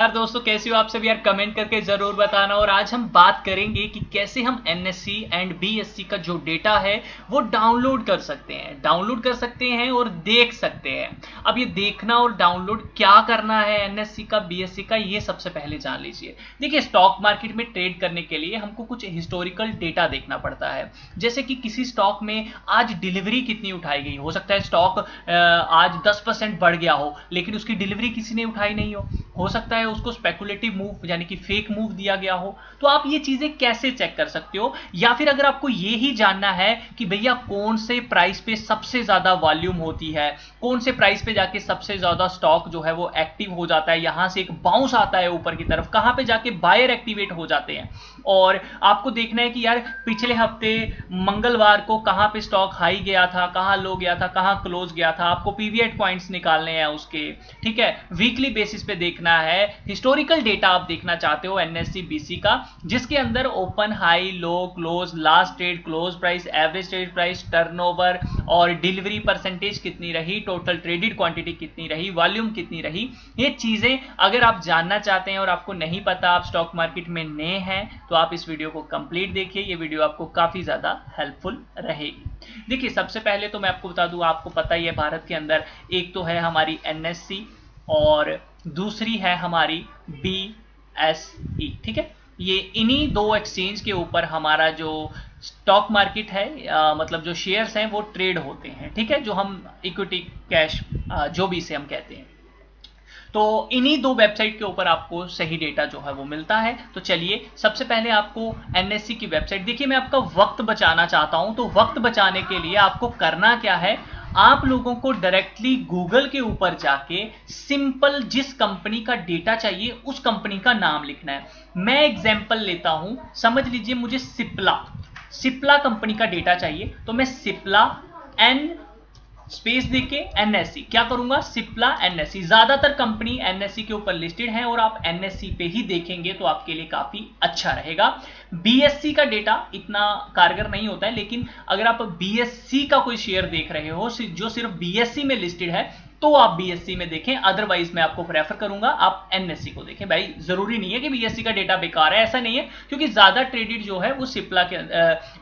यार दोस्तों, कैसे हो आप सब? यार कमेंट करके जरूर बताना। और आज हम बात करेंगे कि कैसे हम एनएससी एंड बीएससी का जो डेटा है वो डाउनलोड कर सकते हैं और देख सकते हैं। अब ये देखना और डाउनलोड क्या करना है एनएससी का बीएससी का, ये सबसे पहले जान लीजिए। देखिए, स्टॉक मार्केट में ट्रेड करने के लिए हमको कुछ हिस्टोरिकल डेटा देखना पड़ता है। जैसे कि किसी स्टॉक में आज डिलीवरी कितनी उठाई गई। हो सकता है स्टॉक आज 10% बढ़ गया हो, लेकिन उसकी डिलीवरी किसी ने उठाई नहीं हो सकता है उसको स्पेकुलेटिव मूव यानी कि फेक मूव दिया गया हो। तो आप ये चीजें कैसे चेक कर सकते हो? या फिर अगर आपको ये ही जानना है कि भैया कौन से प्राइस पे सबसे ज्यादा वॉल्यूम होती है, कौन से प्राइस पे जाके सबसे ज्यादा स्टॉक जो है वो एक्टिव हो जाता है, यहां से एक बाउंस आता है ऊपर की तरफ, कहां पे जाके बायर एक्टिवेट हो जाते हैं, और आपको देखना है कि यार पिछले हफ्ते मंगलवार को कहां पे स्टॉक हाई गया था, कहां लो गया था, कहां क्लोज गया था, आपको पीवीएट पॉइंट्स निकालने हैं उसके। ठीक है, वीकली बेसिस पे देखना है। हिस्टोरिकल डेटा आप देखना चाहते हो एनएससी बीसी का, जिसके अंदर open, high, low, close, last trade, close price, average trade price, turnover और डिलीवरी परसेंटेज कितनी रही, टोटल ट्रेडेड क्वांटिटी कितनी रही, वॉल्यूम कितनी रही। ये चीजें अगर आप जानना चाहते हैं और आपको नहीं पता, आप स्टॉक मार्केट में नए हैं, तो आप इस वीडियो को कंप्लीट देखिए। ये वीडियो आपको काफी ज्यादा हेल्पफुल रहेगी। देखिए, सबसे पहले तो मैं आपको बता दूं, आपको पता ही है भारत के अंदर एक तो है हमारी एनएससी और दूसरी है हमारी बीएसई। ठीक है, ये इन्हीं दो एक्सचेंज के ऊपर हमारा जो स्टॉक मार्केट है, मतलब जो शेयर्स हैं वो ट्रेड होते हैं। ठीक है, जो हम इक्विटी कैश जो भी इसे हम कहते हैं, तो इन्हीं दो वेबसाइट के ऊपर आपको सही डेटा जो है वो मिलता है। तो चलिए, सबसे पहले आपको एनएससी की वेबसाइट देखिए। मैं आपका वक्त बचाना चाहता हूं, तो वक्त बचाने के लिए आपको करना क्या है, आप लोगों को डायरेक्टली गूगल के ऊपर जाके सिंपल जिस कंपनी का डेटा चाहिए उस कंपनी का नाम लिखना है। मैं एग्जांपल लेता हूं, समझ लीजिए मुझे सिप्ला कंपनी का डेटा चाहिए, तो मैं सिप्ला एन स्पेस देके एनएससी क्या करूंगा, सिप्ला एनएससी। ज्यादातर कंपनी एनएससी के ऊपर लिस्टेड है और आप एनएससी पे ही देखेंगे तो आपके लिए काफी अच्छा रहेगा। बीएससी का डेटा इतना कारगर नहीं होता है, लेकिन अगर आप बीएससी का कोई शेयर देख रहे हो जो सिर्फ बीएससी में लिस्टेड है, तो आप बीएससी में देखें। अदरवाइज मैं आपको प्रेफर करूंगा आप एनएससी को देखें। भाई जरूरी नहीं है कि बीएससी का डेटा बेकार है, ऐसा नहीं है, क्योंकि ज्यादा ट्रेडेड जो है वो सिप्ला के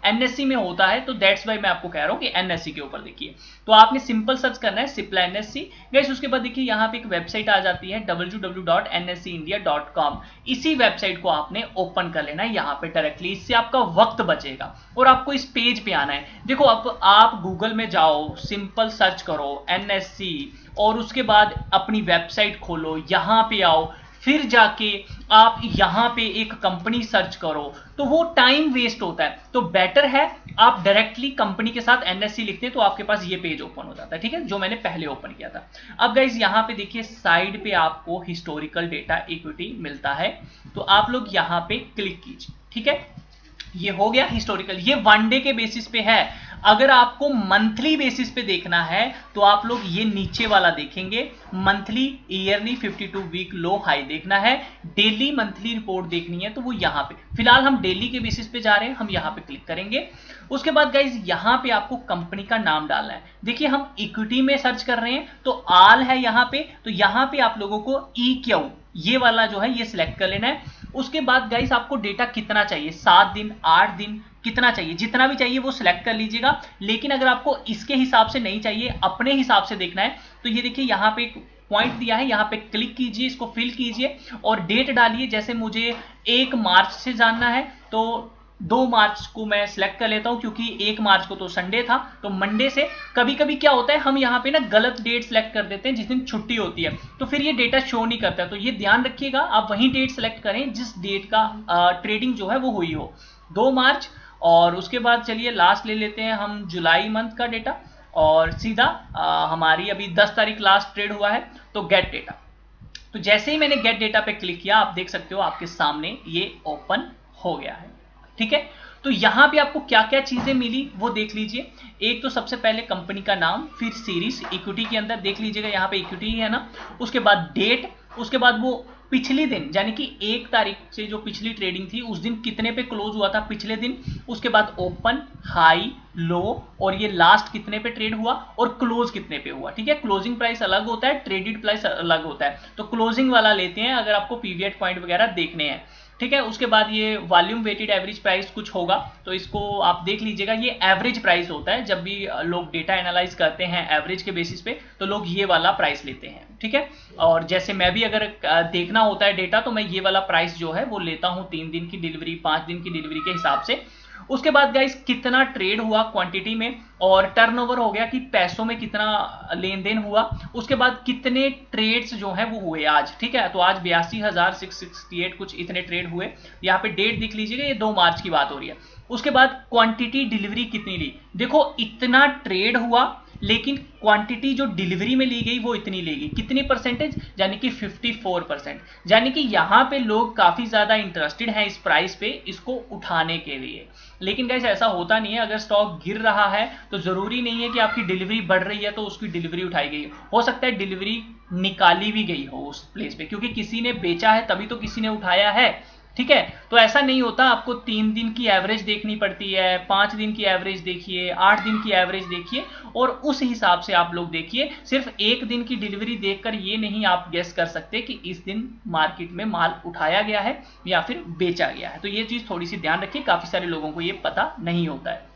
एनएससी में होता है। तो दैट्स वाई मैं आपको कह रहा हूं कि एनएससी के ऊपर देखिए। तो आपने सिंपल सर्च करना है सिप्ला एनएससी गाइस। उसके बाद देखिए यहाँ पे एक वेबसाइट आ जाती है www.nscindia.com। इसी वेबसाइट को आपने ओपन कर लेना है यहाँ पे डायरेक्टली, इससे आपका वक्त बचेगा और आपको इस पेज पे आना है। देखो, अब आप गूगल में जाओ, सिंपल सर्च करो एनएससी और उसके बाद अपनी वेबसाइट खोलो, यहां पे आओ, फिर जाके आप यहां पे एक कंपनी सर्च करो, तो वो टाइम वेस्ट होता है। तो बेटर है आप डायरेक्टली कंपनी के साथ एनएससी लिखते हैं, तो आपके पास ये पेज ओपन हो जाता है। ठीक है, जो मैंने पहले ओपन किया था। अब गाइज यहां पे देखिए साइड पे आपको हिस्टोरिकल डेटा इक्विटी मिलता है, तो आप लोग यहां पे क्लिक कीजिए। ठीक है, ये हो गया हिस्टोरिकल। ये वन डे के बेसिस पे है। अगर आपको मंथली बेसिस पे देखना है तो आप लोग ये नीचे वाला देखेंगे, monthly, yearly, 52 week low high देखना है। डेली मंथली रिपोर्ट देखनी है तो वो यहाँ पे, फिलहाल हम डेली के बेसिस पे जा रहे हैं, हम यहाँ पे क्लिक करेंगे। उसके बाद गाइज यहाँ पे आपको कंपनी का नाम डालना है। देखिए, हम इक्विटी में सर्च कर रहे हैं तो आल है यहाँ पे, तो यहाँ पे आप लोगों को EQ ये वाला जो है ये सिलेक्ट कर लेना है। उसके बाद गाइस आपको डेटा कितना चाहिए, 7 दिन, 8 दिन, कितना चाहिए, जितना भी चाहिए वो सिलेक्ट कर लीजिएगा। लेकिन अगर आपको इसके हिसाब से नहीं चाहिए, अपने हिसाब से देखना है, तो ये देखिए यहाँ पे एक पॉइंट दिया है, यहाँ पे क्लिक कीजिए, इसको फिल कीजिए और डेट डालिए। जैसे मुझे 1 मार्च से जानना है तो 2 मार्च को मैं सिलेक्ट कर लेता हूं, क्योंकि 1 मार्च को तो संडे था, तो मंडे से। कभी कभी क्या होता है, हम यहाँ पे ना गलत डेट सिलेक्ट कर देते हैं जिस दिन छुट्टी होती है, तो फिर ये डेटा शो नहीं करता है। तो ये ध्यान रखिएगा, आप वही डेट सिलेक्ट करें जिस डेट का ट्रेडिंग जो है वो हुई हो, 2 मार्च। और उसके बाद चलिए लास्ट ले लेते हैं हम जुलाई मंथ का डेटा, और सीधा हमारी अभी 10 तारीख लास्ट ट्रेड हुआ है, तो गेट डेटा। तो जैसे ही मैंने गेट डेटा पे क्लिक किया, आप देख सकते हो आपके सामने ये ओपन हो गया है। ठीक है, तो यहां पे आपको क्या क्या चीजें मिली वो देख लीजिए। एक तो सबसे पहले कंपनी का नाम, फिर सीरीज, इक्विटी के अंदर देख लीजिएगा यहाँ पे इक्विटी है ना, उसके बाद डेट, उसके बाद वो पिछले दिन यानी कि 1 तारीख से जो पिछली ट्रेडिंग थी उस दिन कितने पे क्लोज हुआ था पिछले दिन, उसके बाद ओपन, हाई, लो, और ये लास्ट कितने पे ट्रेड हुआ और क्लोज कितने पे हुआ। ठीक है, क्लोजिंग प्राइस अलग होता है, ट्रेडेड प्राइस अलग होता है, तो क्लोजिंग वाला लेते हैं अगर आपको पीवीएट पॉइंट वगैरह देखने हैं। ठीक है, उसके बाद ये वॉल्यूम वेटेड एवरेज प्राइस कुछ होगा, तो इसको आप देख लीजिएगा। ये एवरेज प्राइस होता है, जब भी लोग डेटा एनालाइज करते हैं एवरेज के बेसिस पे तो लोग ये वाला प्राइस लेते हैं। ठीक है, और जैसे मैं भी अगर देखना होता है डेटा तो मैं ये वाला प्राइस जो है वो लेता हूँ 3 दिन की डिलीवरी, 5 दिन की डिलीवरी के हिसाब से। उसके बाद गाइस कितना ट्रेड हुआ क्वांटिटी में, और टर्नओवर हो गया कि पैसों में कितना लेन देन हुआ, उसके बाद कितने ट्रेड्स जो हैं वो हुए आज। ठीक है, तो आज 82,668 कुछ इतने ट्रेड हुए। यहाँ पे डेट देख लीजिएगा, ये 2 मार्च की बात हो रही है। उसके बाद क्वांटिटी डिलीवरी कितनी ली, देखो इतना ट्रेड हुआ लेकिन क्वांटिटी जो डिलीवरी में ली गई वो इतनी ली गई, कितनी परसेंटेज, यानी कि 54%। यानी कि यहाँ पे लोग काफी ज्यादा इंटरेस्टेड हैं इस प्राइस पे, इसको उठाने के लिए। लेकिन गाइस ऐसा होता नहीं है, अगर स्टॉक गिर रहा है तो जरूरी नहीं है कि आपकी डिलीवरी बढ़ रही है तो उसकी डिलीवरी उठाई गई हो सकता है डिलीवरी निकाली भी गई हो उस प्लेस पे, क्योंकि किसी ने बेचा है तभी तो किसी ने उठाया है। ठीक है, तो ऐसा नहीं होता, आपको 3 दिन की एवरेज देखनी पड़ती है, 5 दिन की एवरेज देखिए, 8 दिन की एवरेज देखिए, और उस हिसाब से आप लोग देखिए। सिर्फ 1 दिन की डिलीवरी देखकर ये नहीं आप गेस कर सकते कि इस दिन मार्केट में माल उठाया गया है या फिर बेचा गया है। तो ये चीज थोड़ी सी ध्यान रखिए, काफी सारे लोगों को ये पता नहीं होता है।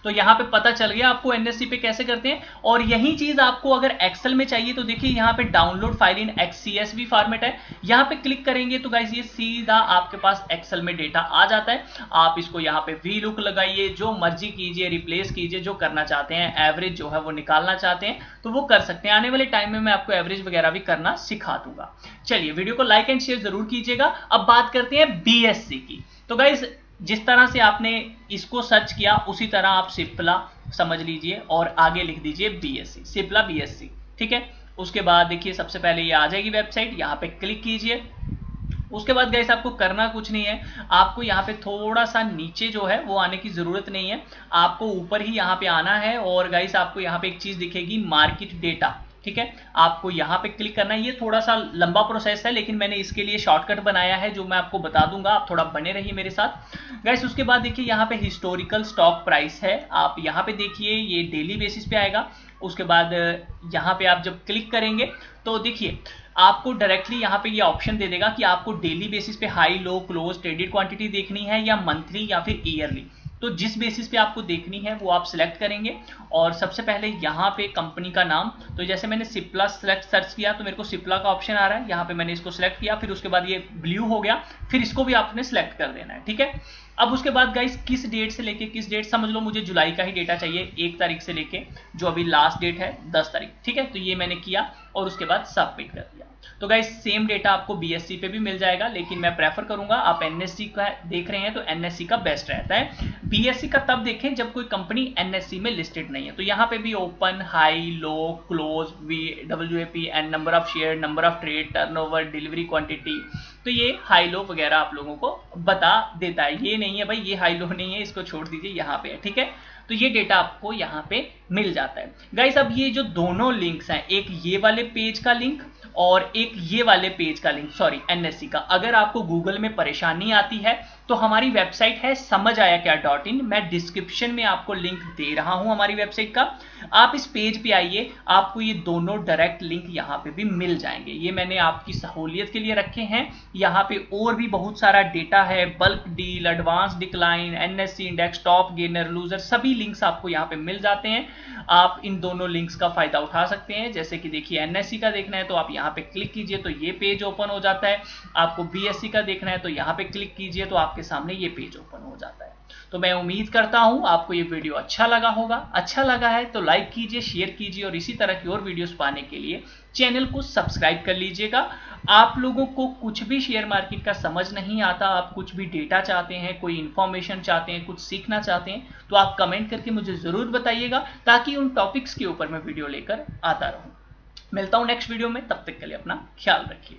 तो यहां पे पता चल गया आपको एनएससी पे कैसे करते हैं। और यही चीज आपको अगर एक्सेल में चाहिए तो देखिए यहाँ पे download file in XCSV format है, यहाँ पे क्लिक करेंगे तो गाइस ये सीधा आपके पास एक्सेल में डेटा आ जाता है। आप इसको यहाँ पे वी लुक लगाइए, जो मर्जी कीजिए, रिप्लेस कीजिए, जो करना चाहते हैं, एवरेज जो है वो निकालना चाहते हैं तो वो कर सकते हैं। आने वाले टाइम में मैं आपको एवरेज वगैरह भी करना सिखा दूंगा। चलिए वीडियो को लाइक एंड शेयर जरूर कीजिएगा। अब बात करते हैं BSC की। तो गाइस जिस तरह से आपने इसको सर्च किया उसी तरह आप सिप्ला समझ लीजिए और आगे लिख दीजिए BSC, सिप्ला BSC। ठीक है, उसके बाद देखिए सबसे पहले ये आ जाएगी वेबसाइट, यहाँ पे क्लिक कीजिए। उसके बाद गाइस आपको करना कुछ नहीं है, आपको यहाँ पे थोड़ा सा नीचे जो है वो आने की जरूरत नहीं है, आपको ऊपर ही यहाँ पे आना है। और गाइस आपको यहाँ पे एक चीज दिखेगी मार्केट डेटा। ठीक है, आपको यहाँ पे क्लिक करना है। ये थोड़ा सा लंबा प्रोसेस है लेकिन मैंने इसके लिए शॉर्टकट बनाया है जो मैं आपको बता दूंगा, आप थोड़ा बने रहिए मेरे साथ गाइस। उसके बाद देखिए यहाँ पे हिस्टोरिकल स्टॉक प्राइस है, आप यहाँ पे देखिए ये डेली बेसिस पे आएगा। उसके बाद यहाँ पे आप जब क्लिक करेंगे तो देखिए आपको डायरेक्टली यहाँ पे ये ऑप्शन दे देगा कि आपको डेली बेसिस पे high, low, close, traded quantity देखनी है या मंथली या फिर ईयरली। तो जिस बेसिस पे आपको देखनी है वो आप सिलेक्ट करेंगे। और सबसे पहले यहाँ पे कंपनी का नाम, तो जैसे मैंने सिप्ला सेलेक्ट सर्च किया तो मेरे को सिप्ला का ऑप्शन आ रहा है, यहाँ पे मैंने इसको सिलेक्ट किया, फिर उसके बाद ये ब्लू हो गया, फिर इसको भी आपने सिलेक्ट कर देना है। ठीक है, अब उसके बाद गाइस किस डेट से लेके किस डेट, समझ लो मुझे जुलाई का ही डेटा चाहिए, 1 तारीख से लेके जो अभी लास्ट डेट है 10 तारीख। ठीक है, तो ये मैंने किया और उसके बाद सबमिट कर दिया। तो गाइस सेम डेटा आपको BSC पे भी मिल जाएगा, लेकिन मैं प्रेफर करूंगा आप NSC का देख रहे हैं तो NSC का बेस्ट रहता है। BSC का तब देखें जब कोई कंपनी NSC में लिस्टेड नहीं है। तो यहाँ पे भी open, high, low, close, WAP and number of share, number of trade, turnover, delivery quantity, तो ये हाई लो वगैरह आप लोगों को बता देता है। ये नहीं है भाई ये हाई लो नहीं है, इसको छोड़ दीजिए, यहाँ पे है। ठीक है, तो ये डेटा आपको यहाँ पे मिल जाता है गाइस। अब ये जो दोनों लिंक्स हैं, एक ये वाले पेज का लिंक और एक ये वाले पेज का लिंक, सॉरी NSC का, अगर आपको गूगल में परेशानी आती है तो हमारी वेबसाइट है समझआयाक्या.in, मैं डिस्क्रिप्शन में आपको लिंक दे रहा हूं हमारी वेबसाइट का। आप इस पेज पे आइए, आपको ये दोनों डायरेक्ट लिंक यहाँ पे भी मिल जाएंगे, ये मैंने आपकी सहूलियत के लिए रखे हैं। यहाँ पे और भी बहुत सारा डेटा है, bulk deal, advance decline, NSC index, top gainer, loser, सभी लिंक्स आपको यहाँ पे मिल जाते हैं। आप इन दोनों लिंक्स का फायदा उठा सकते हैं। जैसे कि देखिए NSC का देखना है तो आप यहाँ पे क्लिक कीजिए तो ये पेज ओपन हो जाता है, आपको BSC का देखना है तो यहाँ पे क्लिक कीजिए तो आपके सामने ये पेज ओपन हो जाता है। तो मैं उम्मीद करता हूं आपको ये वीडियो अच्छा लगा होगा। अच्छा लगा है तो लाइक कीजिए, शेयर कीजिए और इसी तरह की और वीडियोस पाने के लिए चैनल को सब्सक्राइब कर लीजिएगा। आप लोगों को कुछ भी शेयर मार्केट का समझ नहीं आता, आप कुछ भी डेटा चाहते हैं, कोई इंफॉर्मेशन चाहते हैं, कुछ सीखना चाहते हैं तो आप कमेंट करके मुझे जरूर बताइएगा ताकि उन टॉपिक्स के ऊपर मैं वीडियो लेकर आता रहूं। मिलता हूं नेक्स्ट वीडियो में, तब तक के लिए अपना ख्याल रखिए।